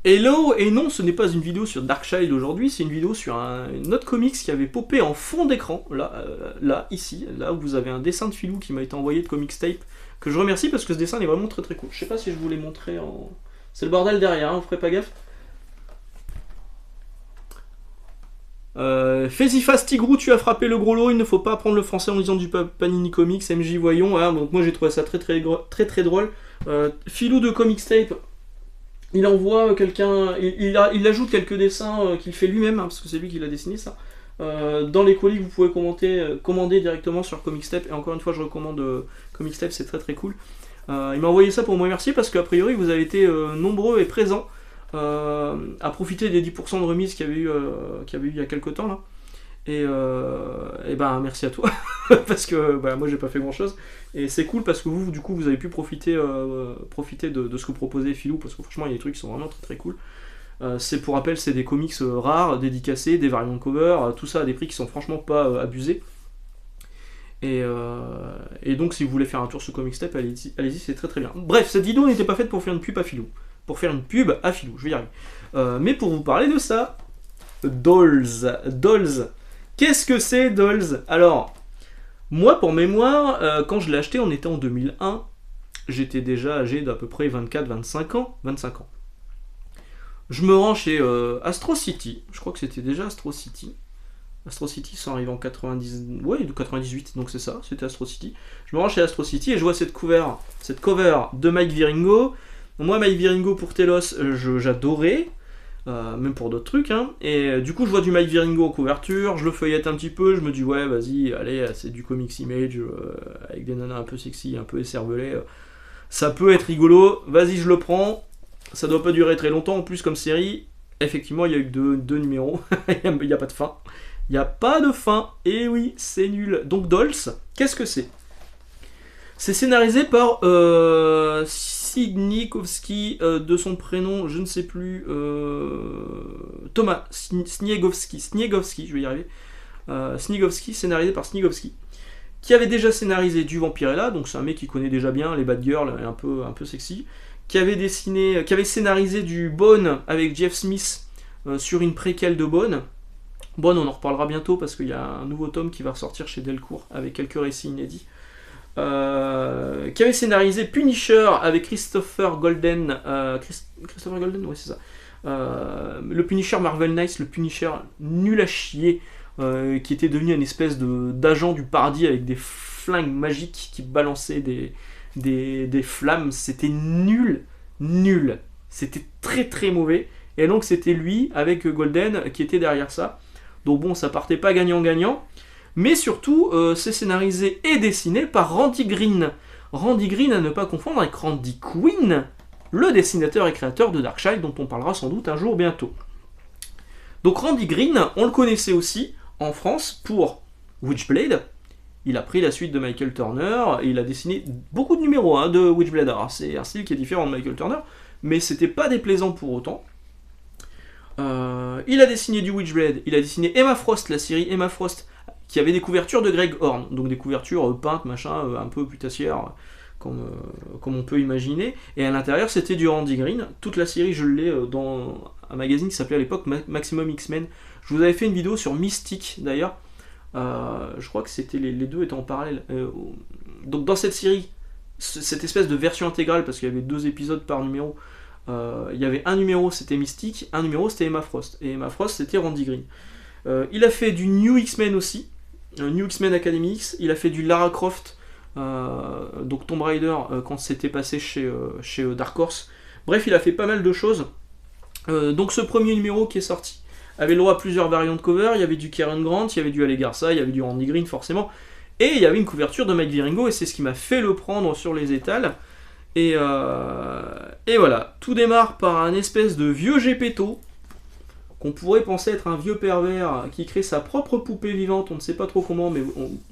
Hello, et non, ce n'est pas une vidéo sur Darkchild aujourd'hui, c'est une vidéo sur un autre comics qui avait popé en fond d'écran, là, ici, là où vous avez un dessin de Philou qui m'a été envoyé de Comics Tape, que je remercie parce que ce dessin est vraiment très très cool. Je sais pas si je vous l'ai montré en... C'est le bordel derrière, hein, vous ferez pas gaffe. Fais-y fast Tigrou, tu as frappé le gros lot, il ne faut pas apprendre le français en lisant du Panini Comics, MJ voyons, hein, donc moi j'ai trouvé ça très drôle. Philou de Comics Tape, il envoie quelqu'un, il ajoute quelques dessins qu'il fait lui-même, hein, parce que c'est lui qui l'a dessiné ça. Dans les colis, vous pouvez commander directement sur Comics Tape, et encore une fois je recommande Comics Tape, c'est très cool. Il m'a envoyé ça pour me remercier parce qu'a priori vous avez été nombreux et présents à profiter des 10% de remise qu'il y avait eu il y a quelques temps là. Et ben merci à toi parce que bah, moi j'ai pas fait grand chose et c'est cool parce que vous du coup vous avez pu profiter de ce que proposait Philou parce que franchement il y a des trucs qui sont vraiment très cool. C'est pour rappel, c'est des comics rares, dédicacés, des variants de cover, tout ça à des prix qui sont franchement pas abusés. Et donc si vous voulez faire un tour sur Comic Step, allez-y, c'est très bien. Bref, cette vidéo n'était pas faite pour faire une pub à Philou. Je vais y arriver. Mais pour vous parler de ça, Dolls. Qu'est-ce que c'est Dolls? Alors, moi pour mémoire, quand je l'ai acheté, on était en 2001. J'étais déjà âgé d'à peu près 24-25 ans. 25 ans. Je me rends chez Astro City. Je crois que c'était déjà Astro City. Astro City, ça arrive en 90... Ouais, de 98, donc c'est ça, c'était Astro City. Je me rends chez Astro City et je vois cette cover de Mike Wieringo. Moi, Mike Wieringo pour Telos, j'adorais, même pour d'autres trucs, hein. Et du coup, je vois du Mike Wieringo en couverture, je le feuillette un petit peu, je me dis, ouais, vas-y, allez, c'est du comics image, avec des nanas un peu sexy, un peu écervelées. Ça peut être rigolo, vas-y, je le prends. Ça doit pas durer très longtemps, en plus, comme série. Effectivement, il y a eu deux numéros, il n'y a pas de fin. Il n'y a pas de fin, et oui, c'est nul. Donc Dolls, qu'est-ce que c'est? C'est scénarisé par Sniegowski, de son prénom, je ne sais plus, Thomas Sniegowski, je vais y arriver. Sniegowski, scénarisé par Sniegowski, qui avait déjà scénarisé du Vampirella, donc c'est un mec qui connaît déjà bien les bad girls, un peu sexy, qui avait scénarisé du Bone avec Jeff Smith sur une préquelle de Bone. Bon, on en reparlera bientôt parce qu'il y a un nouveau tome qui va ressortir chez Delcourt avec quelques récits inédits. Qui avait scénarisé Punisher avec Christopher Golden. Christopher Golden, ouais, c'est ça. Le Punisher Marvel Knights, le Punisher nul à chier, qui était devenu une espèce d'agent du paradis avec des flingues magiques qui balançaient des flammes. C'était nul. C'était très mauvais. Et donc, c'était lui avec Golden qui était derrière ça. Donc bon, ça partait pas gagnant-gagnant, mais surtout, c'est scénarisé et dessiné par Randy Green. Randy Green à ne pas confondre avec Randy Quinn, le dessinateur et créateur de Darkchild, dont on parlera sans doute un jour bientôt. Donc Randy Green, on le connaissait aussi en France pour Witchblade. Il a pris la suite de Michael Turner, et il a dessiné beaucoup de numéros de Witchblade. Alors c'est un style qui est différent de Michael Turner, mais c'était pas déplaisant pour autant. Il a dessiné du Witchblade, il a dessiné Emma Frost, la série Emma Frost, qui avait des couvertures de Greg Horn, donc des couvertures peintes, machin, un peu putassières, comme on peut imaginer, et à l'intérieur c'était du Randy Green. Toute la série, je l'ai dans un magazine qui s'appelait à l'époque Maximum X-Men. Je vous avais fait une vidéo sur Mystique d'ailleurs, je crois que c'était les deux étaient en parallèle. Donc dans cette série, cette espèce de version intégrale, parce qu'il y avait 2 épisodes par numéro, il y avait un numéro c'était Mystique, un numéro c'était Emma Frost, et Emma Frost c'était Randy Green. Il a fait du New X-Men aussi, New X-Men Academy X, il a fait du Lara Croft, donc Tomb Raider quand c'était passé chez Dark Horse. Bref, il a fait pas mal de choses. Donc ce premier numéro qui est sorti avait le droit à plusieurs variantes de cover, il y avait du Karen Grant, il y avait du Ale Garza, il y avait du Randy Green forcément, et il y avait une couverture de Mike Wieringo, et c'est ce qui m'a fait le prendre sur les étals. Et voilà, tout démarre par un espèce de vieux Gepetto, qu'on pourrait penser être un vieux pervers qui crée sa propre poupée vivante, on ne sait pas trop comment, mais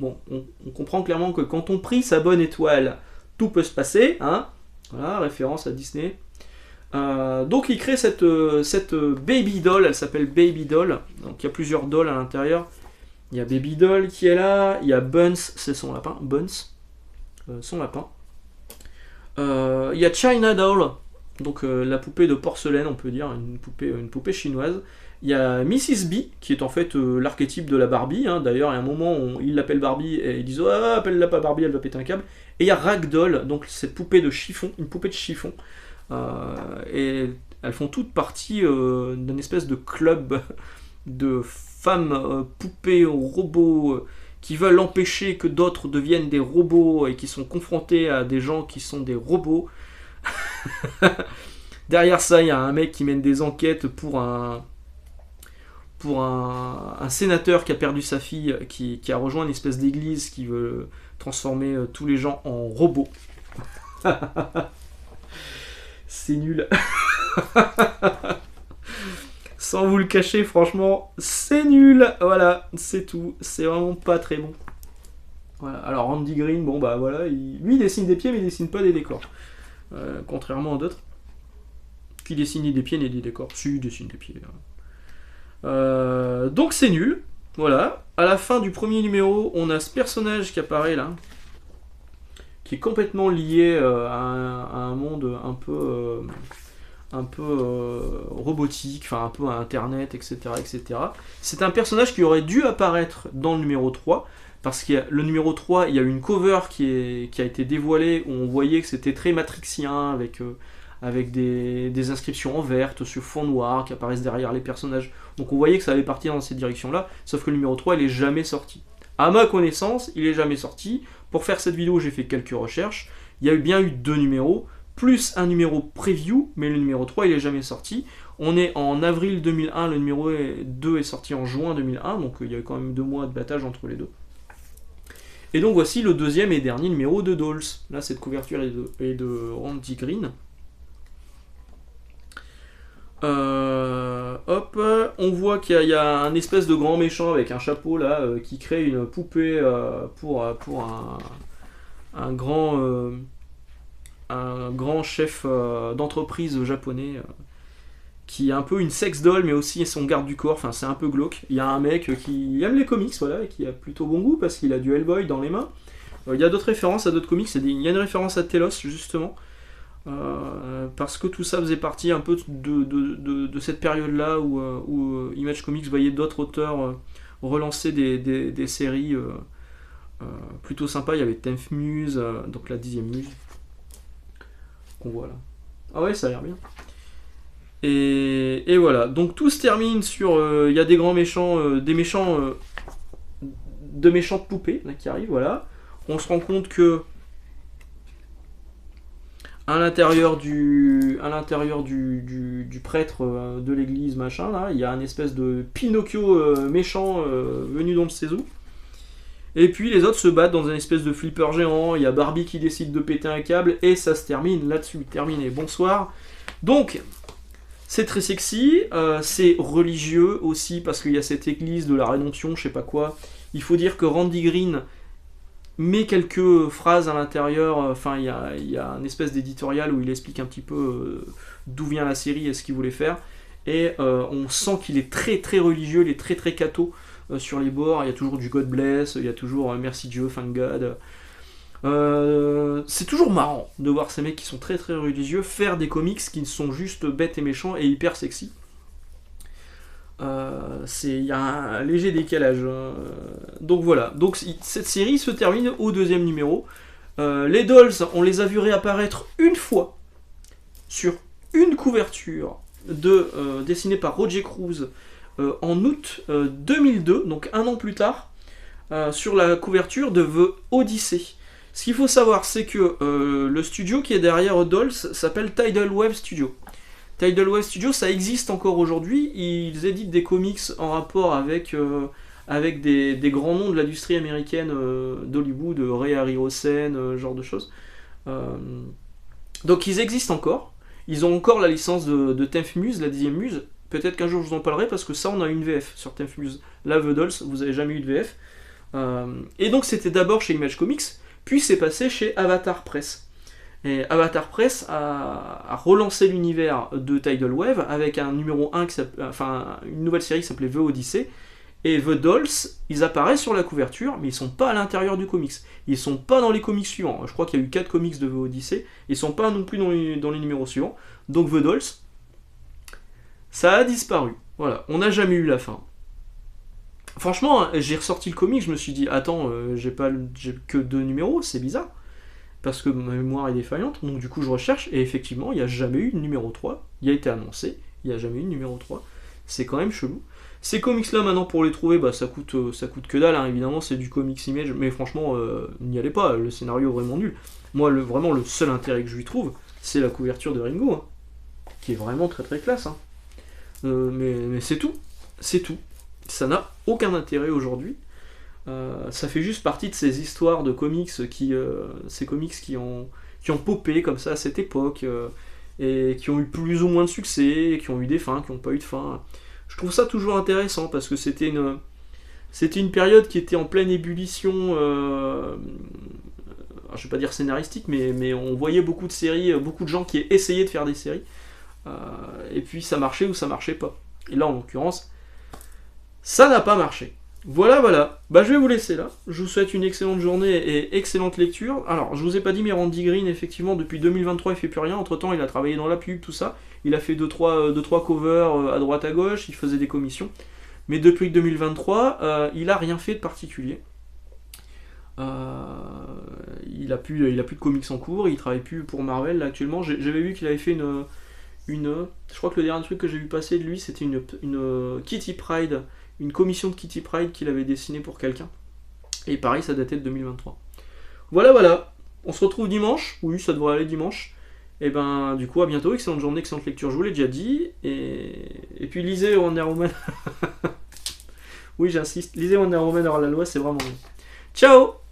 on comprend clairement que quand on prie sa bonne étoile, tout peut se passer, hein. Voilà, référence à Disney. Donc il crée cette Baby Doll, elle s'appelle Baby Doll, donc il y a plusieurs dolls à l'intérieur. Il y a Baby Doll qui est là, il y a Buns, c'est son lapin, son lapin. Il y a China Doll, donc la poupée de porcelaine, on peut dire, une poupée chinoise. Il y a Mrs. B, qui est en fait l'archétype de la Barbie. Hein. D'ailleurs, il y a un moment où ils l'appellent Barbie et ils disent « Ah, appelle-la pas Barbie, elle va péter un câble ». Et il y a Ragdoll, donc cette poupée de chiffon, une poupée de chiffon. Et elles font toutes partie d'une espèce de club de femmes poupées robots qui veulent empêcher que d'autres deviennent des robots et qui sont confrontés à des gens qui sont des robots. Derrière ça, il y a un mec qui mène des enquêtes pour un sénateur qui a perdu sa fille, qui a rejoint une espèce d'église qui veut transformer tous les gens en robots. C'est nul. Sans vous le cacher, franchement, c'est nul. Voilà, c'est tout. C'est vraiment pas très bon. Voilà. Alors Randy Green, bon bah voilà, lui il dessine des pieds mais il dessine pas des décors. Contrairement à d'autres qui dessinent ni des pieds ni des décors. Si, il dessine des pieds. Donc c'est nul. Voilà. À la fin du premier numéro, on a ce personnage qui apparaît là, qui est complètement lié à un monde un peu robotique, enfin un peu à internet, etc. etc. C'est un personnage qui aurait dû apparaître dans le numéro 3, parce que le numéro 3, il y a eu une cover qui a été dévoilée, où on voyait que c'était très matrixien, avec des inscriptions en verte sur fond noir qui apparaissent derrière les personnages. Donc on voyait que ça allait partir dans cette direction-là, sauf que le numéro 3, il est jamais sorti. À ma connaissance, il est jamais sorti. Pour faire cette vidéo, j'ai fait quelques recherches. Il y a bien eu 2 numéros, plus un numéro preview, mais le numéro 3, il est jamais sorti. On est en avril 2001, le numéro 2 est sorti en juin 2001, donc il y a eu quand même 2 mois de battage entre les deux. Et donc voici le deuxième et dernier numéro de Dolls. Là, cette couverture est de Randy Green. Hop, on voit qu'il y a un espèce de grand méchant avec un chapeau là qui crée une poupée pour un grand chef d'entreprise japonais qui est un peu une sex doll mais aussi son garde du corps, enfin c'est un peu glauque. Il y a un mec qui aime les comics, voilà, et qui a plutôt bon goût parce qu'il a du Hellboy dans les mains. Il y a d'autres références à d'autres comics, il y a une référence à Telos justement. Parce que tout ça faisait partie un peu de cette période-là où Image Comics voyait d'autres auteurs relancer des séries plutôt sympas. Il y avait 10th Muse, donc la 10e muse, qu'on voit là. Ah ouais, ça a l'air bien. Et voilà, donc tout se termine sur... Il y a des grands méchants, de méchantes poupées là, qui arrivent, voilà. On se rend compte que à l'intérieur du prêtre de l'église, machin, là, il y a une espèce de Pinocchio méchant venu dans le saison. Et puis les autres se battent dans une espèce de flipper géant, il y a Barbie qui décide de péter un câble, et ça se termine là-dessus. Terminé, bonsoir. Donc, c'est très sexy, c'est religieux aussi, parce qu'il y a cette église de la rédemption, je sais pas quoi. Il faut dire que Randy Green met quelques phrases à l'intérieur, enfin il y a une espèce d'éditorial où il explique un petit peu d'où vient la série et ce qu'il voulait faire, et on sent qu'il est très très religieux, il est très très catho sur les bords, il y a toujours du God bless, il y a toujours merci Dieu, thank God. C'est toujours marrant de voir ces mecs qui sont très très religieux faire des comics qui sont juste bêtes et méchants et hyper sexy. Il y a un léger décalage. Donc voilà. Donc cette série se termine au 2e numéro. Les Dolls, on les a vus réapparaître une fois sur une couverture dessinée par Roger Cruz en août 2002, donc un an plus tard, sur la couverture de The Odyssey. Ce qu'il faut savoir, c'est que le studio qui est derrière Dolls s'appelle Tidal Wave Studio. Tidal Wave Studio, ça existe encore aujourd'hui. Ils éditent des comics en rapport avec des grands noms de l'industrie américaine d'Hollywood, Ray Harryhausen, genre de choses. Donc ils existent encore. Ils ont encore la licence de 10th Muse, la 10e muse. Peut-être qu'un jour je vous en parlerai parce que ça, on a une VF sur 10th Muse. Là, The Dolls, vous n'avez jamais eu de VF. Et donc c'était d'abord chez Image Comics, puis c'est passé chez Avatar Press. Et Avatar Press a relancé l'univers de Tidal Wave avec un numéro 1, une nouvelle série qui s'appelait The Odyssey. Et The Dolls, ils apparaissent sur la couverture, mais ils sont pas à l'intérieur du comics. Ils sont pas dans les comics suivants. Je crois qu'il y a eu 4 comics de The Odyssey, ils sont pas non plus dans les numéros suivants. Donc The Dolls, ça a disparu. Voilà, on n'a jamais eu la fin. Franchement, j'ai ressorti le comic, je me suis dit, attends, j'ai que 2 numéros, c'est bizarre. Parce que ma mémoire est défaillante, donc du coup je recherche, et effectivement, il n'y a jamais eu de numéro 3. Il a été annoncé, il n'y a jamais eu de numéro 3. C'est quand même chelou. Ces comics-là, maintenant, pour les trouver, bah, ça coûte que dalle, hein. Évidemment, c'est du comics image, mais franchement, n'y allez pas, le scénario est vraiment nul. Moi, vraiment, le seul intérêt que je lui trouve, c'est la couverture de Ringo, hein, qui est vraiment très très classe. Hein. Mais c'est tout. C'est tout. Ça n'a aucun intérêt aujourd'hui. Ça fait juste partie de ces histoires de comics ces comics qui ont popé comme ça à cette époque et qui ont eu plus ou moins de succès, qui ont eu des fins, qui n'ont pas eu de fin. Je trouve ça toujours intéressant parce que c'était une période qui était en pleine ébullition, je vais pas dire scénaristique, mais on voyait beaucoup de séries, beaucoup de gens qui essayaient de faire des séries, et puis ça marchait ou ça marchait pas. Et là en l'occurrence, ça n'a pas marché. Voilà. Bah, je vais vous laisser là. Je vous souhaite une excellente journée et excellente lecture. Alors, je vous ai pas dit, mais Randy Green, effectivement, depuis 2023, il fait plus rien. Entre temps, il a travaillé dans la pub, tout ça. Il a fait 2-3 covers à droite à gauche. Il faisait des commissions. Mais depuis 2023, il a rien fait de particulier. Il a plus de comics en cours. Il travaille plus pour Marvel là, actuellement. J'avais vu qu'il avait fait je crois que le dernier truc que j'ai vu passer de lui, c'était une Kitty Pryde. Une commission de Kitty Pryde qu'il avait dessinée pour quelqu'un. Et pareil, ça datait de 2023. Voilà. On se retrouve dimanche. Oui, ça devrait aller dimanche. Et ben, du coup, à bientôt. Excellente journée, excellente lecture. Je vous l'ai déjà dit. Et puis, lisez Wonder Woman. Oui, j'insiste. Lisez Wonder Woman hors la loi, c'est vraiment bien. Ciao!